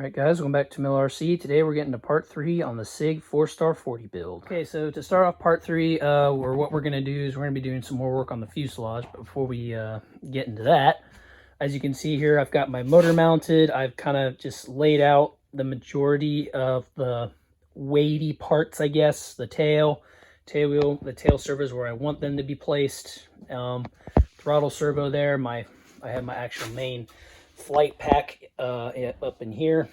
Alright guys, welcome back to Mill RC. Today we're getting to part 3 on the SIG 4-star 40 build. Okay, so to start off part 3, what we're going to do is we're going to be doing some more work on the fuselage. But before we get into that, as you can see here, I've got my motor mounted. I've kind of just laid out the majority of the weighty parts, I guess. The tail wheel, the tail servos where I want them to be placed. Throttle servo there. I have my actual main flight pack up in here,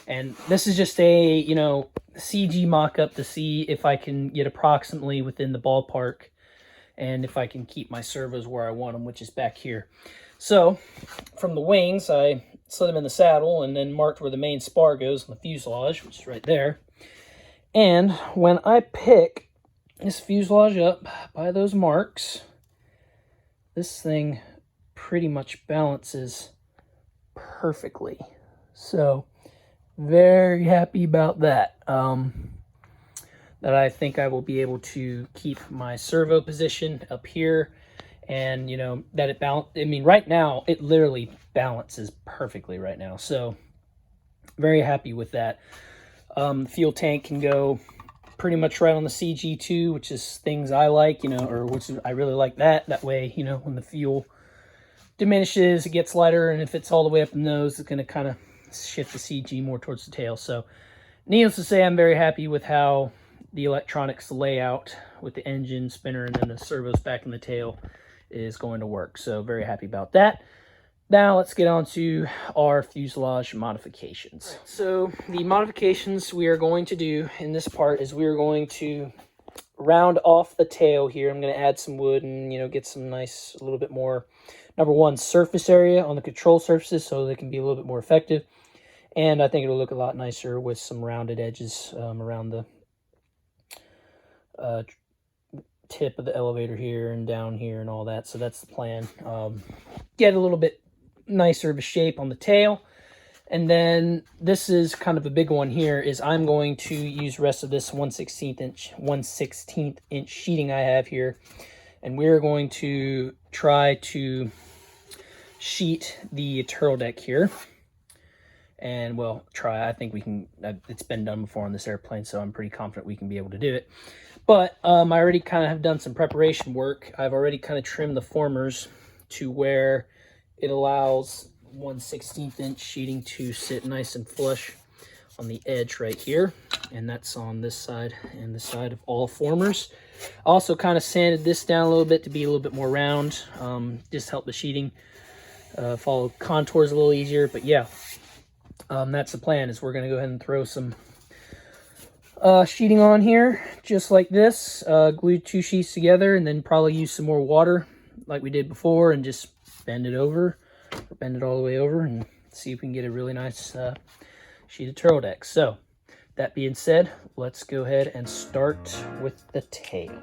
and this is just a CG mock-up to see if I can get approximately within the ballpark and if I can keep my servos where I want them, which is back here. So from the wings, I slid them in the saddle and then marked where the main spar goes on the fuselage, which is right there. And when I pick this fuselage up by those marks, this thing pretty much balances perfectly. So very happy about that. That I think I will be able to keep my servo position up here, and that it balance. I mean, right now it literally balances perfectly right now. So very happy with that. Fuel tank can go pretty much right on the CG2, which is things I like, I really like that. That way, when the fuel diminishes, it gets lighter, and if it's all the way up the nose, it's going to kind of shift the CG more towards the tail. So needless to say, I'm very happy with how the electronics layout with the engine, spinner, and then the servos back in the tail is going to work. So very happy about that. Now let's get on to our fuselage modifications. So the modifications we are going to do in this part is we are going to round off the tail here. I'm going to add some wood and get some nice, a little bit more, number one, surface area on the control surfaces so they can be a little bit more effective. And I think it'll look a lot nicer with some rounded edges around the tip of the elevator here and down here and all that. So that's the plan. Get a little bit nicer of a shape on the tail. And then this is kind of a big one here, is I'm going to use the rest of this 1/16 inch sheeting I have here, and we're going to try to sheet the turtle deck here. And well, I think we can. It's been done before on this airplane, so I'm pretty confident we can be able to do it. But I already kind of have done some preparation work. I've already kind of trimmed the formers to where it allows 1/16 inch sheeting to sit nice and flush on the edge right here, and that's on this side and the side of all formers. I also kind of sanded this down a little bit to be a little bit more round, just help the sheeting follow contours a little easier. But yeah, that's the plan, is we're going to go ahead and throw some sheeting on here just like this, glue two sheets together, and then probably use some more water like we did before and just bend it over, or bend it all the way over, and see if we can get a really nice sheet of turtle deck. So that being said, let's go ahead and start with the tail.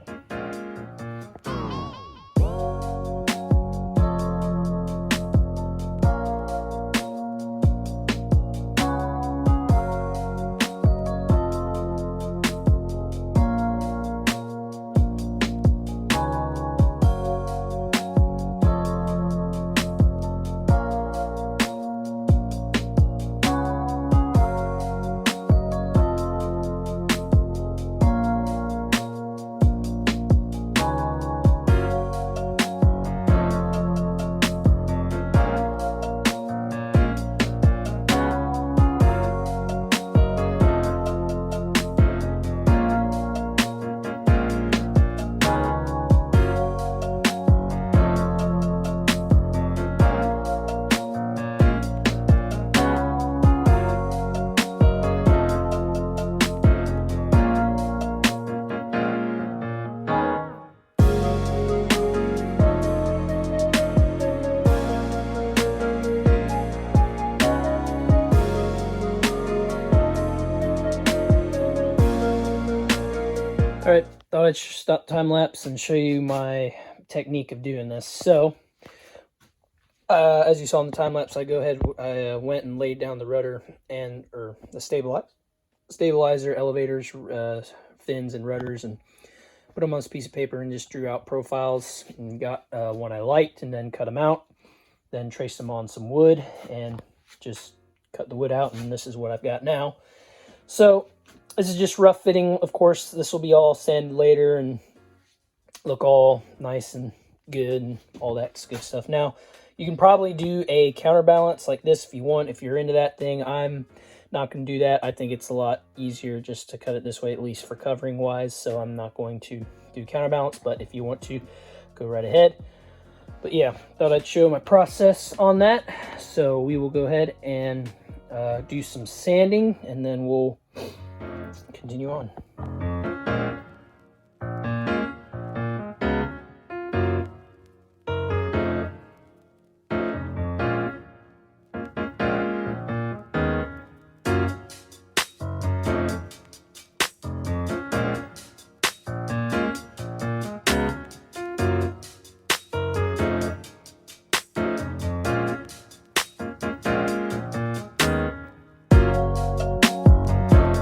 All right, thought I'd stop time lapse and show you my technique of doing this. So, as you saw in the time lapse, I went and laid down the rudder or the stabilizer, elevators, fins, and rudders, and put them on this piece of paper and just drew out profiles and got one I liked, and then cut them out. Then traced them on some wood and just cut the wood out, and this is what I've got now. So this is just rough fitting. Of course, this will be all sanded later and look all nice and good and all that good stuff. Now, you can probably do a counterbalance like this if you want, if you're into that thing. I'm not going to do that. I think it's a lot easier just to cut it this way, at least for covering wise, so I'm not going to do counterbalance, but if you want to, go right ahead. But yeah, thought I'd show my process on that. So we will go ahead and do some sanding, and then we'll continue on.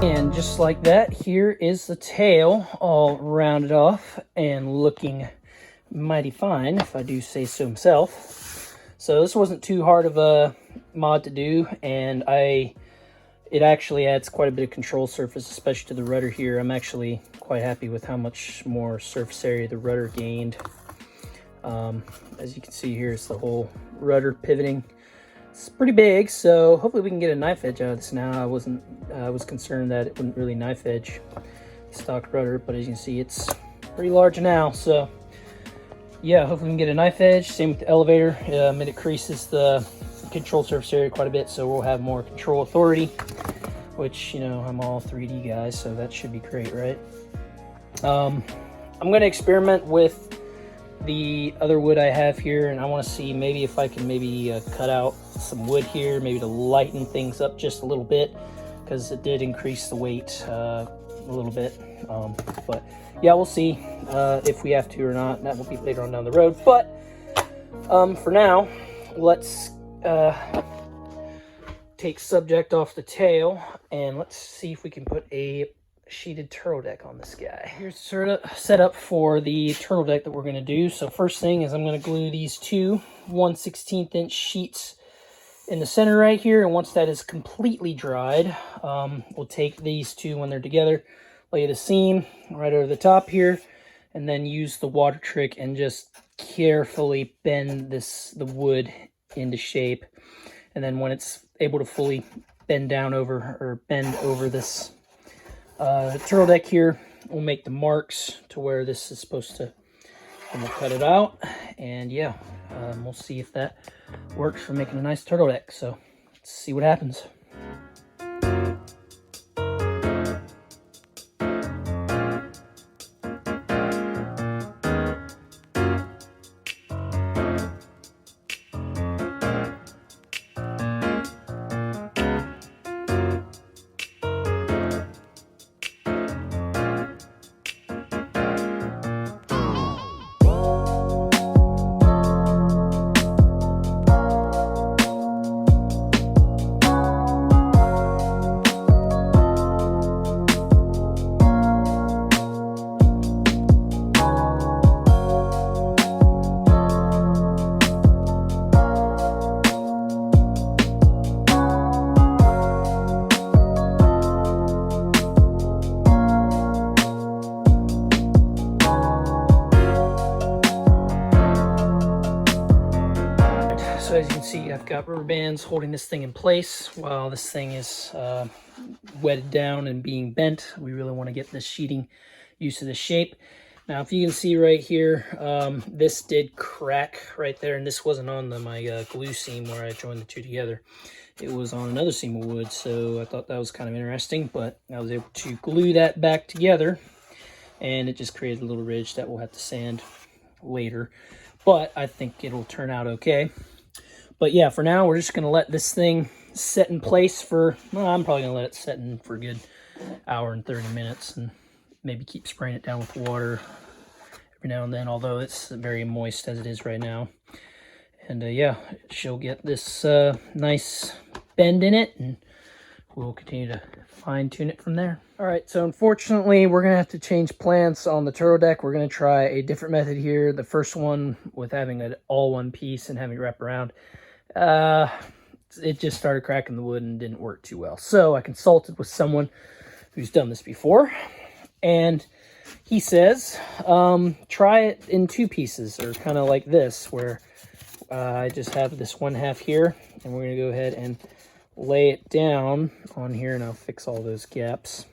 And just like that, here is the tail all rounded off and looking mighty fine, if I do say so myself. So this wasn't too hard of a mod to do, and it actually adds quite a bit of control surface, especially to the rudder here. I'm actually quite happy with how much more surface area the rudder gained. As you can see here, it's the whole rudder pivoting. It's pretty big, so hopefully we can get a knife edge out of this now. I was concerned that it wouldn't really knife edge the stock rudder, but as you can see, it's pretty large now. So yeah, hopefully we can get a knife edge. Same with the elevator. It decreases the control surface area quite a bit, so we'll have more control authority, which, you know, I'm all 3D guys, so that should be great, right? I'm going to experiment with the other wood I have here, and I want to see maybe if I can cut out some wood here, maybe to lighten things up just a little bit, because it did increase the weight a little bit. But yeah, we'll see if we have to or not. That will be later on down the road. But for now, let's take subject off the tail, and let's see if we can put a sheeted turtle deck on this guy. Here's sort of set up for the turtle deck that we're going to do. So first thing is I'm going to glue these two 1/16 inch sheets in the center right here, and once that is completely dried, we'll take these two when they're together, lay the seam right over the top here, and then use the water trick and just carefully bend the wood into shape. And then when it's able to fully bend over this turtle deck here, we'll make the marks to where this is supposed to, and we'll cut it out. And yeah, we'll see if that works for making a nice turtle deck. So let's see what happens. So as you can see, I've got rubber bands holding this thing in place while this thing is wetted down and being bent. We really want to get this sheeting used to the shape. Now, if you can see right here, this did crack right there, and this wasn't on my glue seam where I joined the two together. It was on another seam of wood, so I thought that was kind of interesting, but I was able to glue that back together, and it just created a little ridge that we'll have to sand later, but I think it'll turn out okay. But yeah, for now, we're just going to let this thing set in place for, well, I'm probably going to let it set in for a good hour and 30 minutes and maybe keep spraying it down with water every now and then, although it's very moist as it is right now. And yeah, she'll get this nice bend in it, and we'll continue to fine tune it from there. All right, so unfortunately, we're going to have to change plans on the turtle deck. We're going to try a different method here. The first one with having it all one piece and having it wrap around. It's it just started cracking the wood and didn't work too well. So I consulted with someone who's done this before, and he says, try it in 2 pieces, or kind of like this, where I just have this 1/2 here, and we're going to go ahead and lay it down on here, and I'll fix all those gaps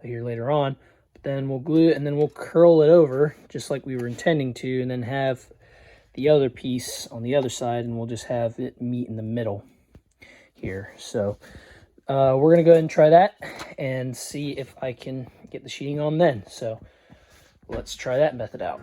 here later on. But then we'll glue it, and then we'll curl it over just like we were intending to, and then have the other piece on the other side, and we'll just have it meet in the middle here. So we're going to go ahead and try that and see if I can get the sheeting on then. So let's try that method out.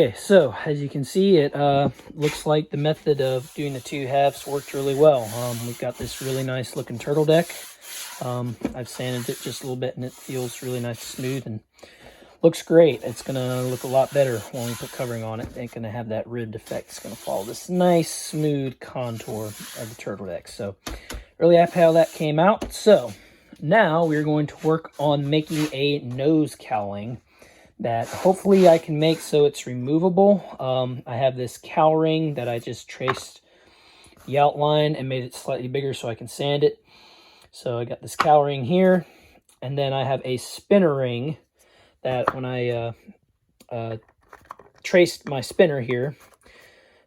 Okay, so as you can see, it looks like the method of doing the 2 halves worked really well. We've got this really nice looking turtle deck. I've sanded it just a little bit, and it feels really nice and smooth and looks great. It's going to look a lot better when we put covering on it. It ain't going to have that ribbed effect. It's going to follow this nice smooth contour of the turtle deck. So really happy how that came out. So now we're going to work on making a nose cowling that hopefully I can make so it's removable. I have this cowl ring that I just traced the outline and made it slightly bigger so I can sand it. So I got this cowl ring here, and then I have a spinner ring that when I traced my spinner here,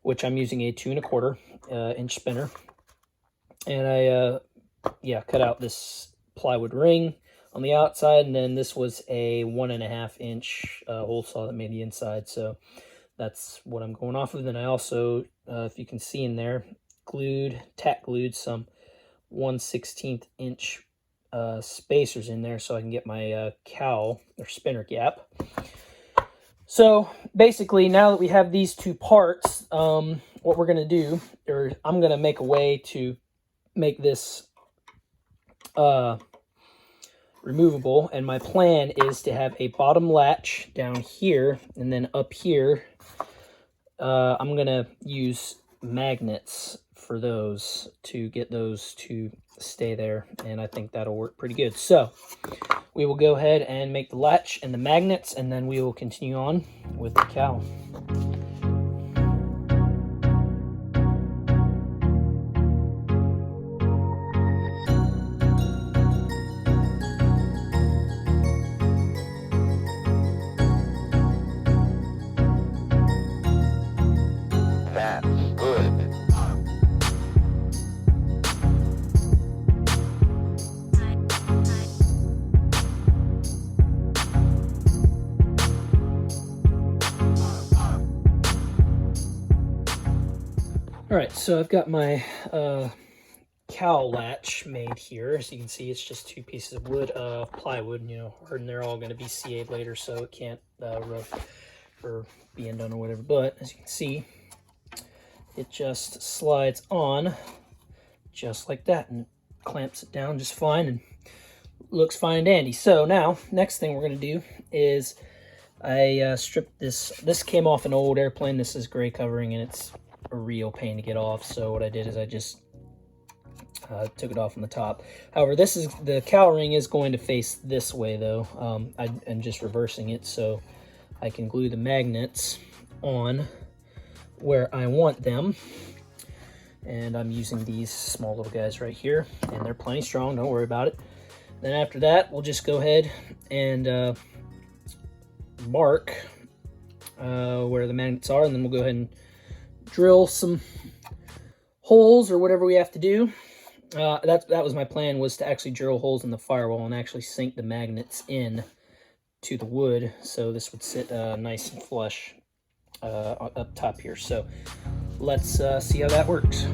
which I'm using a 2 1/4 inch spinner, and I cut out this plywood ring on the outside, and then this was a 1 1/2 inch hole saw that made the inside. So that's what I'm going off of. Then I also, if you can see in there, tack glued some 1/16 inch spacers in there so I can get my cowl or spinner gap. So basically, now that we have these 2 parts, what we're going to do, or I'm going to make a way to make this removable, and my plan is to have a bottom latch down here, and then up here I'm going to use magnets for those to get those to stay there, and I think that'll work pretty good. So we will go ahead and make the latch and the magnets, and then we will continue on with the cowl. That's good. All right, so I've got my cowl latch made here. As you can see, it's just 2 pieces of wood, plywood, you know, and they're all going to be CA'd later, so it can't rough or be undone or whatever. But as you can see, it just slides on just like that, and it clamps it down just fine and looks fine and dandy. So now, next thing we're going to do is I stripped this. This came off an old airplane. This is gray covering, and it's a real pain to get off. So what I did is I just took it off on the top. However, this is the cowl ring is going to face this way though. I'm just reversing it so I can glue the magnets on where I want them. And I'm using these small little guys right here, and they're plenty strong, don't worry about it. Then after that, we'll just go ahead and mark where the magnets are, and then we'll go ahead and drill some holes or whatever we have to do. That was my plan, was to actually drill holes in the firewall and actually sink the magnets in to the wood, so this would sit nice and flush up top here. So let's see how that works.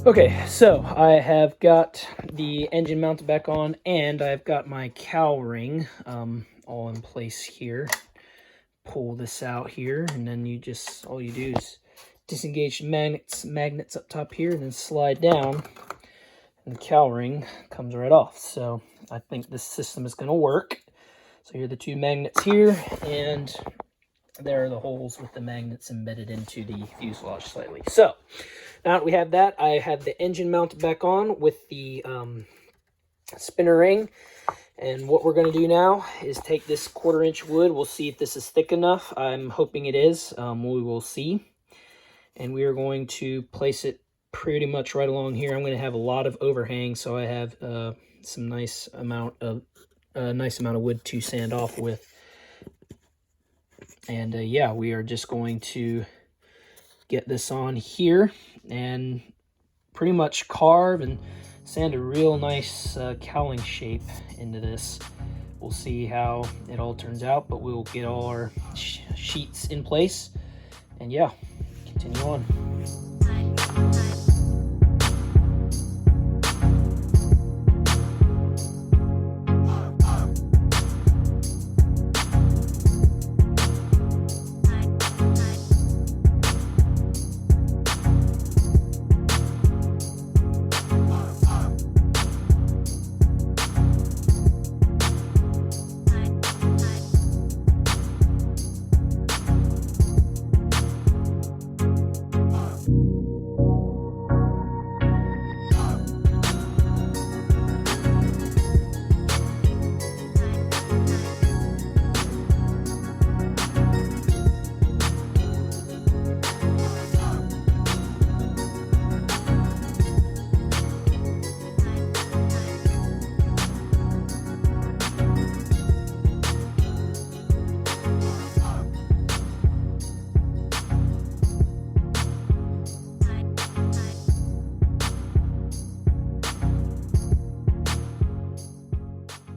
Okay, so I have got the engine mounted back on, and I've got my cowl ring all in place here. Pull this out here, and then all you do is disengage the magnets up top here, and then slide down, and the cowl ring comes right off. So I think this system is going to work. So here are the 2 magnets here, and there are the holes with the magnets embedded into the fuselage slightly. So now that we have that, I have the engine mounted back on with the spinner ring. And what we're going to do now is take this 1/4 inch wood. We'll see if this is thick enough. I'm hoping it is. We will see. And we are going to place it pretty much right along here. I'm going to have a lot of overhang, so I have some nice amount of wood to sand off with. And yeah, we are just going to get this on here and pretty much carve and sand a real nice cowling shape into this. We'll see how it all turns out, but we'll get all our sheets in place, and yeah, continue on.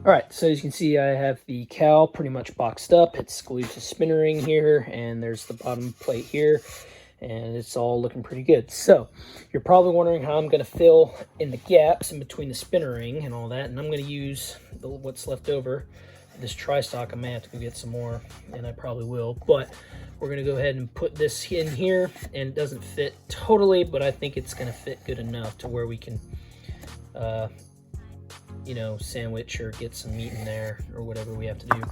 All right, so as you can see, I have the cowl pretty much boxed up. It's glued to spinner ring here, and there's the bottom plate here, and it's all looking pretty good. So you're probably wondering how I'm going to fill in the gaps in between the spinner ring and all that, and I'm going to use what's left over, this tri-stock. I may have to go get some more, and I probably will, but we're going to go ahead and put this in here, and it doesn't fit totally, but I think it's going to fit good enough to where we can you know, sandwich or get some meat in there or whatever we have to do.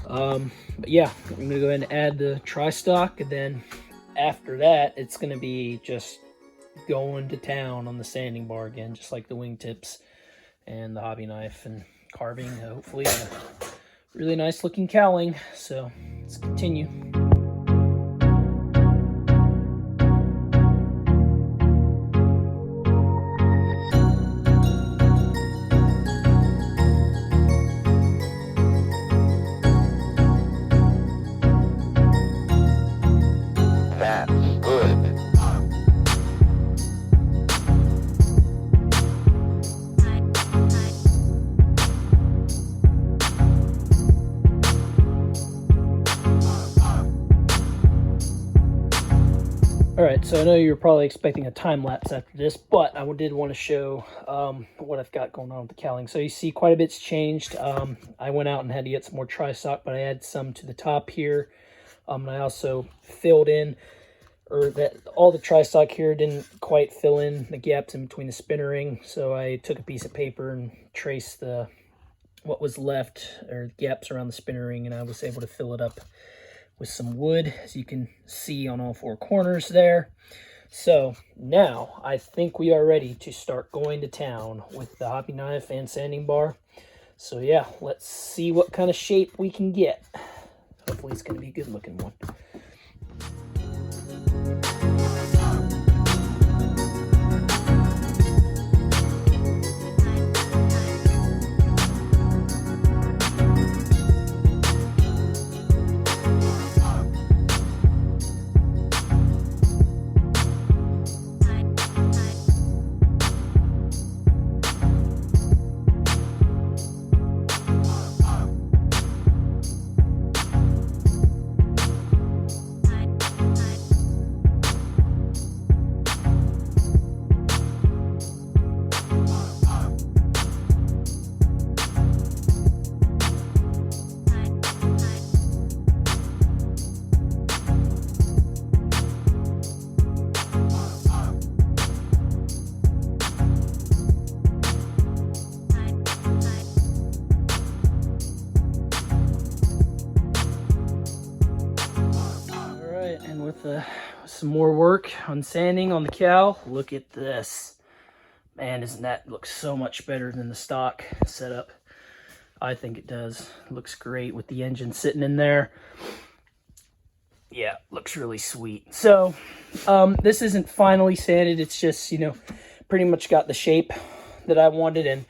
But yeah, I'm gonna go ahead and add the tri-stock, and then after that it's gonna be just going to town on the sanding bar again, just like the wingtips and the hobby knife, and carving hopefully a really nice looking cowling. So let's continue. That's good. All right, so I know you're probably expecting a time lapse after this, but I did want to show what I've got going on with the cowling. So you see quite a bit's changed. I went out and had to get some more tri-stock, but I added some to the top here. And I also filled in, or that all the tri-stock here didn't quite fill in the gaps in between the spinner ring. So I took a piece of paper and traced what was left, or gaps around the spinner ring, and I was able to fill it up with some wood, as you can see on all four corners there. So now I think we are ready to start going to town with the hobby knife and sanding bar. So yeah, let's see what kind of shape we can get. Hopefully it's going to be a good looking one. With some more work on sanding on the cowl, look at this. Man, doesn't that look so much better than the stock setup? I think it does. It looks great with the engine sitting in there. Yeah, looks really sweet. So this isn't finally sanded. It's just, you know, pretty much got the shape that I wanted, and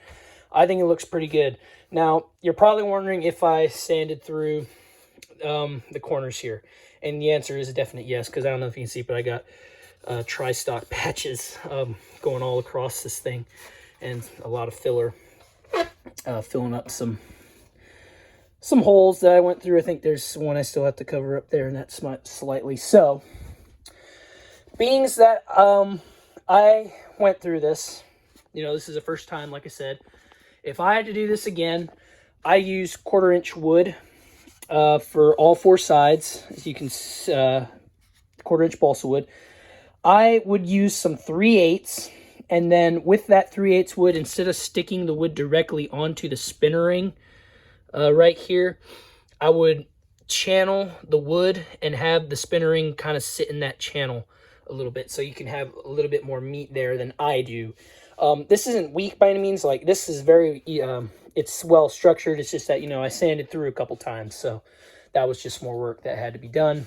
I think it looks pretty good. Now, you're probably wondering if I sanded through the corners here. And the answer is a definite yes, because I don't know if you can see, but I got tri-stock patches going all across this thing, and a lot of filler, filling up some holes that I went through. I think there's one I still have to cover up there, and that's slightly. So, being that I went through this, you know, this is the first time, like I said. If I had to do this again, I use 1/4 inch wood for all four sides. As you can, 1/4 inch balsa wood. I would use some 3/8, and then with that 3/8 wood, instead of sticking the wood directly onto the spinner ring right here, I would channel the wood and have the spinner ring kind of sit in that channel a little bit, so you can have a little bit more meat there than I do. This isn't weak by any means. Like, this is very it's well structured. It's just that, you know, I sanded through a couple times, so that was just more work that had to be done.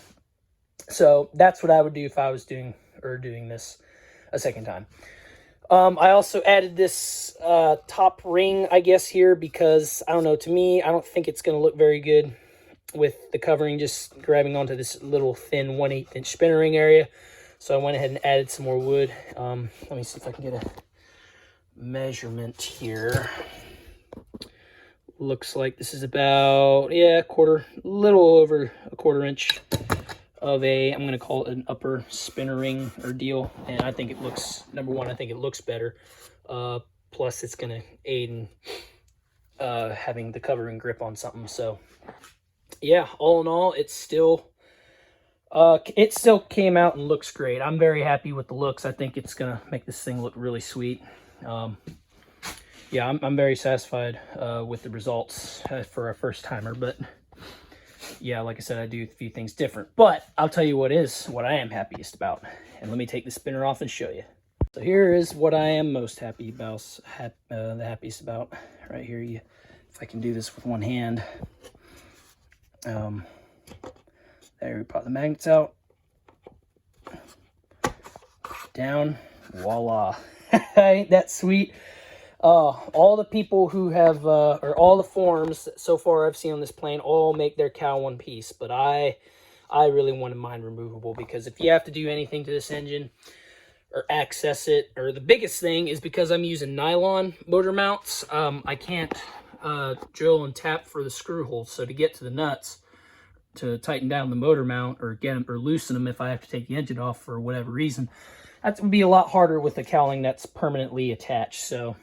So that's what I would do if I was doing this a second time. I also added this top ring, I guess, here, because I don't know, to me, I don't think it's going to look very good with the covering just grabbing onto this little thin 1/8 inch spinner ring area. So I went ahead and added some more wood. Let me see if I can get a measurement here. Looks like this is about, yeah, little over a quarter inch of a, I'm going to call it an upper spinner ring or deal. And I think it looks, number one, I think it looks better. Plus it's going to aid in having the covering grip on something. So yeah, all in all, it still came out and looks great. I'm very happy with the looks. I think it's going to make this thing look really sweet. Yeah, I'm very satisfied with the results for a first timer, but yeah, like I said, I do a few things different, but I'll tell you what I am happiest about. And let me take the spinner off and show you. So here is what I am most happy about, the happiest about right here. If I can do this with one hand. There, we pop the magnets out. Down, voila. Ain't that sweet? All the people who have, or all the forums that so far I've seen on this plane all make their cowl one piece, but I really wanted mine removable, because if you have to do anything to this engine or access it, or the biggest thing is because I'm using nylon motor mounts, I can't drill and tap for the screw holes. So to get to the nuts to tighten down the motor mount or get them or loosen them if I have to take the engine off for whatever reason, that's going to be a lot harder with the cowling that's permanently attached. So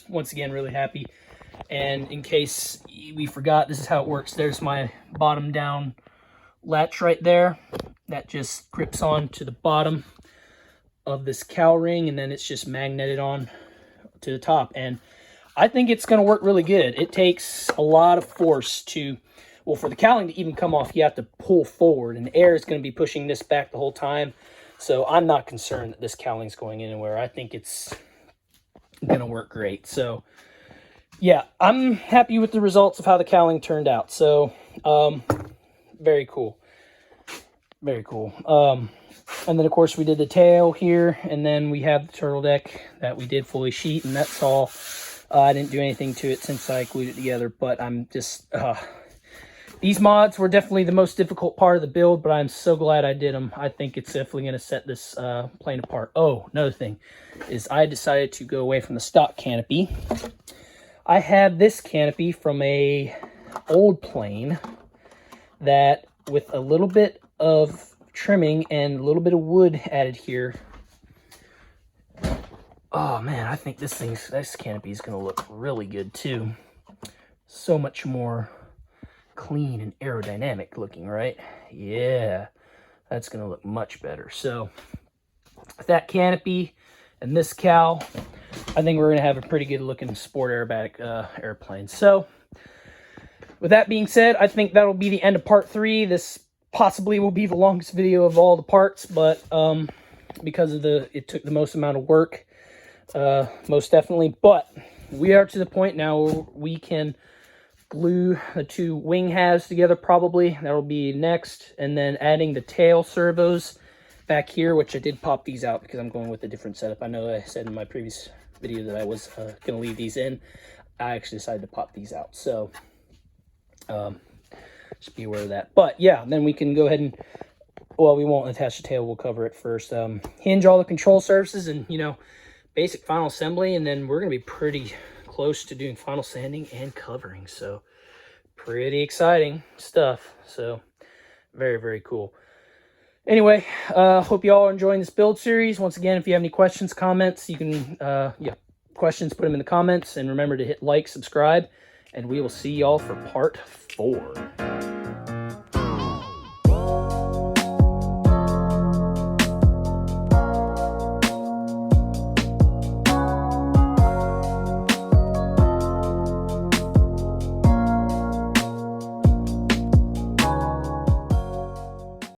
once again, really happy. And in case we forgot, this is how it works. There's my bottom down latch right there. That just grips on to the bottom of this cowl ring, and then it's just magneted on to the top. And I think it's going to work really good. It takes a lot of force to, well, for the cowling to even come off, you have to pull forward, and air is going to be pushing this back the whole time. So I'm not concerned that this cowling's going anywhere. I think it's going to work great. So yeah, I'm happy with the results of how the cowling turned out. So very cool. Very cool. And then of course we did the tail here, and then we have the turtle deck that we did fully sheet, and that's all. I didn't do anything to it since I glued it together, but I'm just these mods were definitely the most difficult part of the build, but I'm so glad I did them. I think it's definitely going to set this plane apart. Oh, another thing is I decided to go away from the stock canopy. I have this canopy from a old plane that, with a little bit of trimming and a little bit of wood added here. Oh man, I think this canopy is going to look really good too. So much more clean and aerodynamic looking, right? Yeah, that's going to look much better. So with that canopy and this cowl, I think we're going to have a pretty good looking sport aerobatic airplane. So with that being said, I think that'll be the end of part 3. This possibly will be the longest video of all the parts, but because of it took the most amount of work, most definitely. But we are to the point now where we can glue the 2 wing halves together probably. That'll be next. And then adding the tail servos back here, which I did pop these out because I'm going with a different setup. I know I said in my previous video that I was going to leave these in. I actually decided to pop these out. So just be aware of that. But yeah, then we can go ahead and, well, we won't attach the tail. We'll cover it first. Hinge all the control surfaces and, basic final assembly. And then we're going to be pretty close to doing final sanding and covering. So pretty exciting stuff. So very, very cool. Anyway, hope you all are enjoying this build series. Once again, if you have any questions, comments, you can, questions, put them in the comments. And remember to hit like, subscribe, and we will see y'all for part 4.